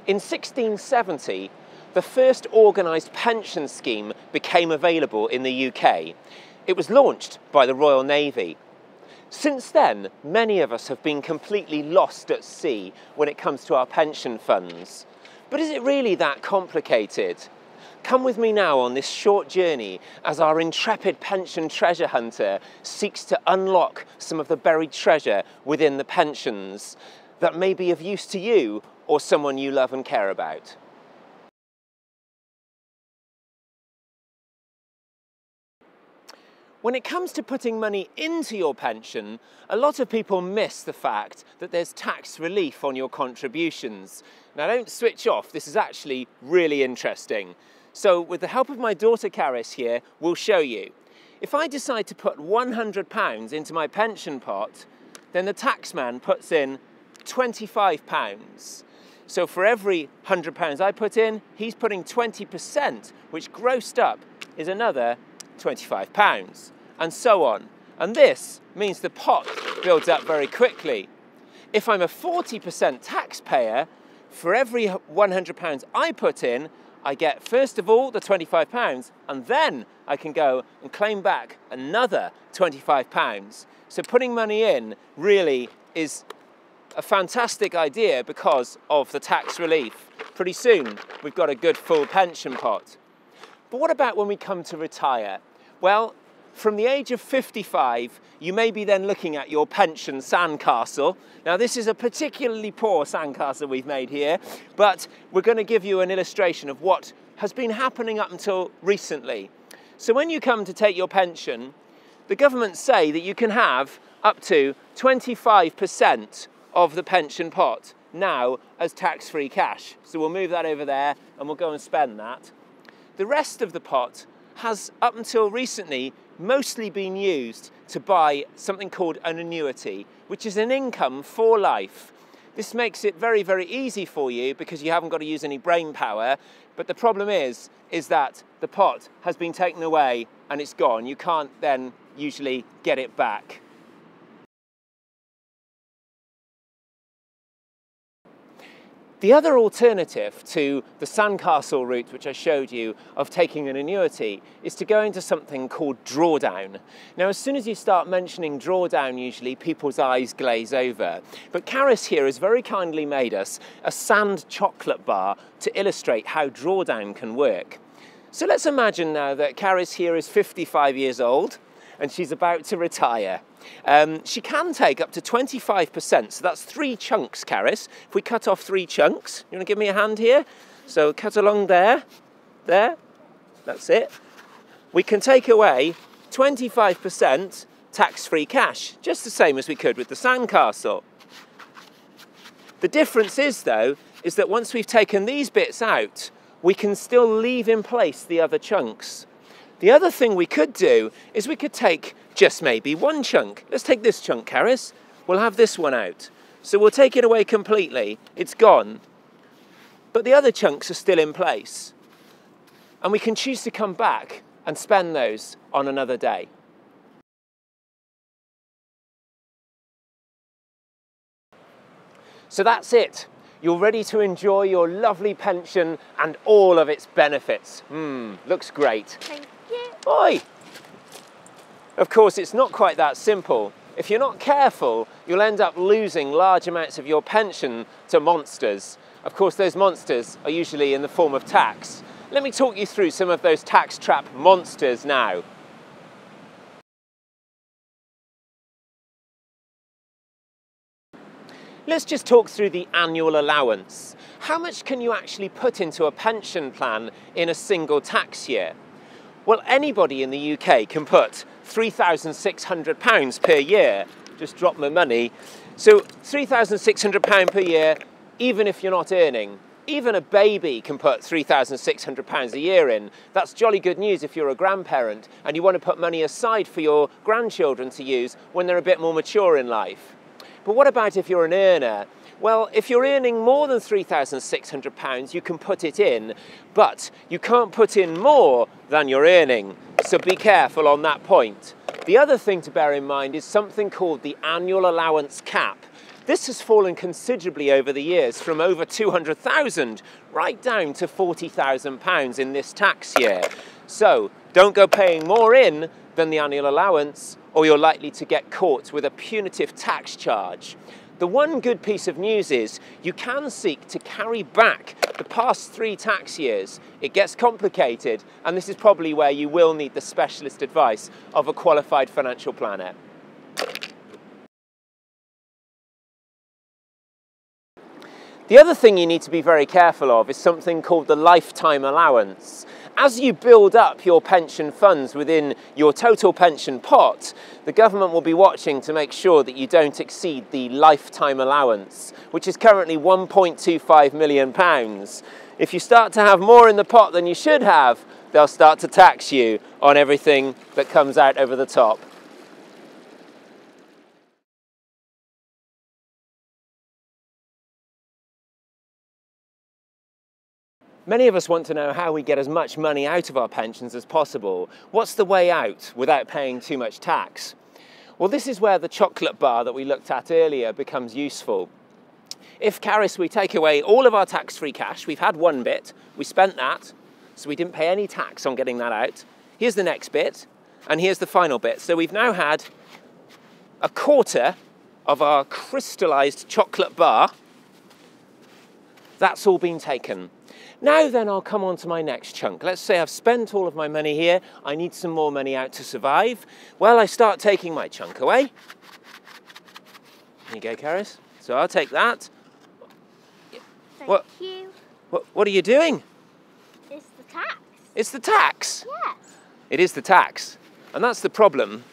In 1670, the first organised pension scheme became available in the UK. It was launched by the Royal Navy. Since then, many of us have been completely lost at sea when it comes to our pension funds. But is it really that complicated? Come with me now on this short journey as our intrepid pension treasure hunter seeks to unlock some of the buried treasure within the pensions that may be of use to you or someone you love and care about. When it comes to putting money into your pension, a lot of people miss the fact that there's tax relief on your contributions. Now don't switch off, this is actually really interesting. So with the help of my daughter Caris here, we'll show you. If I decide to put £100 into my pension pot, then the taxman puts in £25. So for every £100 I put in, he's putting 20%, which grossed up is another £25, and so on. And this means the pot builds up very quickly. If I'm a 40% taxpayer, for every £100 I put in, I get first of all the £25, and then I can go and claim back another £25. So putting money in really is a fantastic idea because of the tax relief. Pretty soon we've got a good full pension pot. But what about when we come to retire? Well, from the age of 55, you may be then looking at your pension sandcastle. Now this is a particularly poor sandcastle we've made here, but we're going to give you an illustration of what has been happening up until recently. So when you come to take your pension, the government say that you can have up to 25% of the pension pot now as tax-free cash. So we'll move that over there and we'll go and spend that. The rest of the pot has, up until recently, mostly been used to buy something called an annuity, which is an income for life. This makes it very, very easy for you because you haven't got to use any brain power. But the problem is that the pot has been taken away and it's gone. You can't then usually get it back. The other alternative to the sandcastle route, which I showed you, of taking an annuity, is to go into something called drawdown. Now, as soon as you start mentioning drawdown, usually people's eyes glaze over. But Caris here has very kindly made us a sand chocolate bar to illustrate how drawdown can work. So let's imagine now that Caris here is 55 years old and she's about to retire. She can take up to 25%, so that's 3 chunks, Caris. If we cut off 3 chunks, you want to give me a hand here? So cut along there, that's it. We can take away 25% tax-free cash, just the same as we could with the sandcastle. The difference is, though, is that once we've taken these bits out, we can still leave in place the other chunks. The other thing we could do is we could take just maybe 1 chunk. Let's take this chunk, Caris. We'll have this one out. So we'll take it away completely. It's gone. But the other chunks are still in place. And we can choose to come back and spend those on another day. So that's it. You're ready to enjoy your lovely pension and all of its benefits. Looks great. Thank you. Oi! Of course, it's not quite that simple. If you're not careful, you'll end up losing large amounts of your pension to monsters. Of course, those monsters are usually in the form of tax. Let me talk you through some of those tax trap monsters now. Let's just talk through the annual allowance. How much can you actually put into a pension plan in a single tax year? Well, anybody in the UK can put £3,600 per year. Just drop my money. So £3,600 per year, even if you're not earning. Even a baby can put £3,600 a year in. That's jolly good news if you're a grandparent and you want to put money aside for your grandchildren to use when they're a bit more mature in life. But what about if you're an earner? Well, if you're earning more than £3,600, you can put it in, but you can't put in more than you're earning. So be careful on that point. The other thing to bear in mind is something called the annual allowance cap. This has fallen considerably over the years, from over 200,000 right down to £40,000 in this tax year. So don't go paying more in than the annual allowance, or you're likely to get caught with a punitive tax charge. The one good piece of news is you can seek to carry back the past 3 tax years. It gets complicated, and this is probably where you will need the specialist advice of a qualified financial planner. The other thing you need to be very careful of is something called the lifetime allowance. As you build up your pension funds within your total pension pot, the government will be watching to make sure that you don't exceed the lifetime allowance, which is currently £1.25 million. If you start to have more in the pot than you should have, they'll start to tax you on everything that comes out over the top. Many of us want to know how we get as much money out of our pensions as possible. What's the way out without paying too much tax? Well, this is where the chocolate bar that we looked at earlier becomes useful. If, Caris, we take away all of our tax-free cash, we've had one bit, we spent that, so we didn't pay any tax on getting that out. Here's the next bit, and here's the final bit. So we've now had a quarter of our crystallised chocolate bar. That's all been taken. Now then, I'll come on to my next chunk. Let's say I've spent all of my money here. I need some more money out to survive. Well, I start taking my chunk away. Here you go, Caris. So I'll take that. Thank you. What are you doing? It's the tax. It's the tax? Yes. It is the tax. And that's the problem.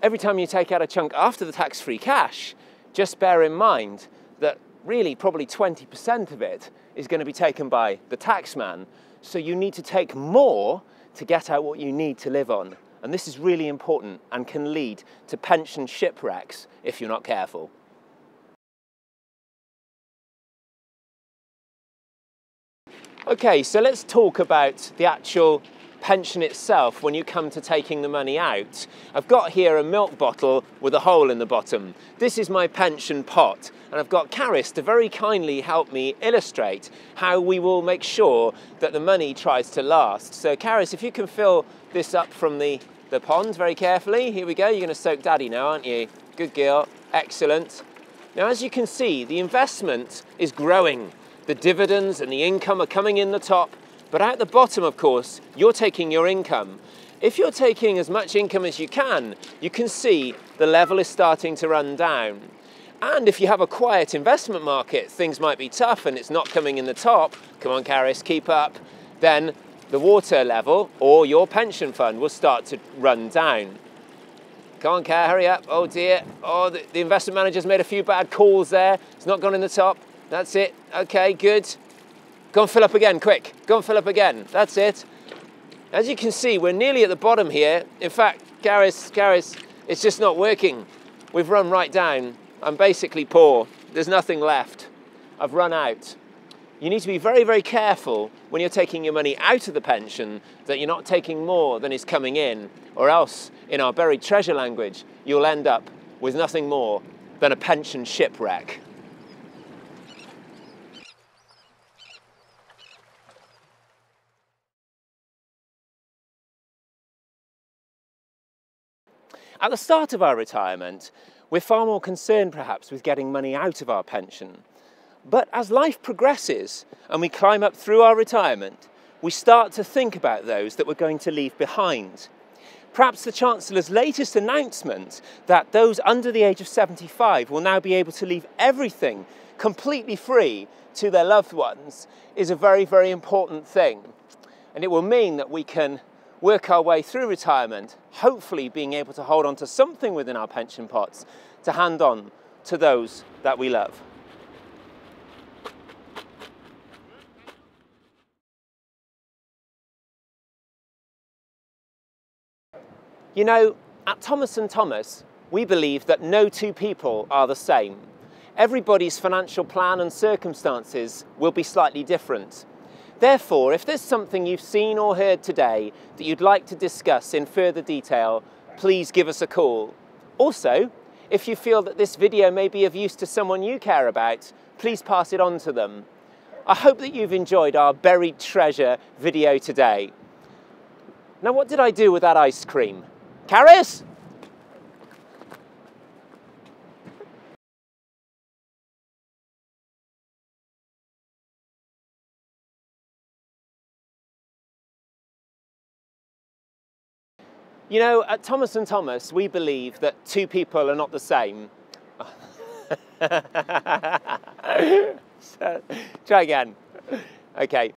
Every time you take out a chunk after the tax-free cash, just bear in mind that really probably 20% of it is going to be taken by the taxman. So you need to take more to get out what you need to live on. And this is really important and can lead to pension shipwrecks if you're not careful. Okay, so let's talk about the actual pension itself when you come to taking the money out. I've got here a milk bottle with a hole in the bottom. This is my pension pot, and I've got Caris to very kindly help me illustrate how we will make sure that the money tries to last. So Caris, if you can fill this up from the pond very carefully. Here we go. You're going to soak Daddy now, aren't you? Good girl. Excellent. Now, as you can see, the investment is growing. The dividends and the income are coming in the top, but at the bottom, of course, you're taking your income. If you're taking as much income as you can see the level is starting to run down. And if you have a quiet investment market, things might be tough and it's not coming in the top. Come on, Caris, keep up. Then the water level or your pension fund will start to run down. Come on, Car, hurry up. Oh dear. Oh, the investment manager's made a few bad calls there. It's not gone in the top. That's it. Okay, good. Go and fill up again, quick. Go and fill up again. That's it. As you can see, we're nearly at the bottom here. In fact, Caris, it's just not working. We've run right down. I'm basically poor. There's nothing left. I've run out. You need to be very, very careful when you're taking your money out of the pension that you're not taking more than is coming in, or else, in our buried treasure language, you'll end up with nothing more than a pension shipwreck. At the start of our retirement, we're far more concerned perhaps with getting money out of our pension. But as life progresses and we climb up through our retirement, we start to think about those that we're going to leave behind. Perhaps the Chancellor's latest announcement that those under the age of 75 will now be able to leave everything completely free to their loved ones is a very, very important thing. And it will mean that we can work our way through retirement, hopefully being able to hold on to something within our pension pots to hand on to those that we love. You know, at Thomas & Thomas, we believe that no two people are the same. Everybody's financial plan and circumstances will be slightly different. Therefore, if there's something you've seen or heard today that you'd like to discuss in further detail, please give us a call. Also, If you feel that this video may be of use to someone you care about, please pass it on to them. I hope that you've enjoyed our buried treasure video today. Now, what did I do with that ice cream? Karis? You know, at Thomas & Thomas, we believe that two people are not the same. So, try again. Okay.